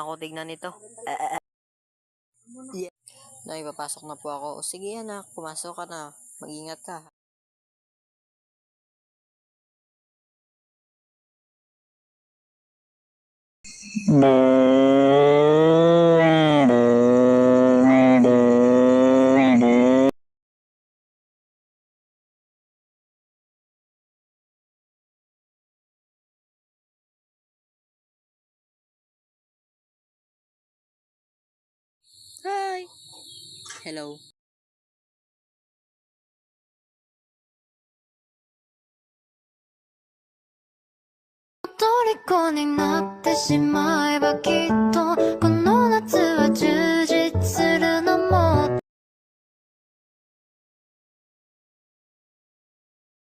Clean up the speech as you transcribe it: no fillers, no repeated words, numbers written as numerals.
ako tignan nito. Yeah. Nay, papasok na po ako. O, sige anak, pumasok ka na. Mag-ingat ka. Hi! Hello. 虜になってしまえばきっと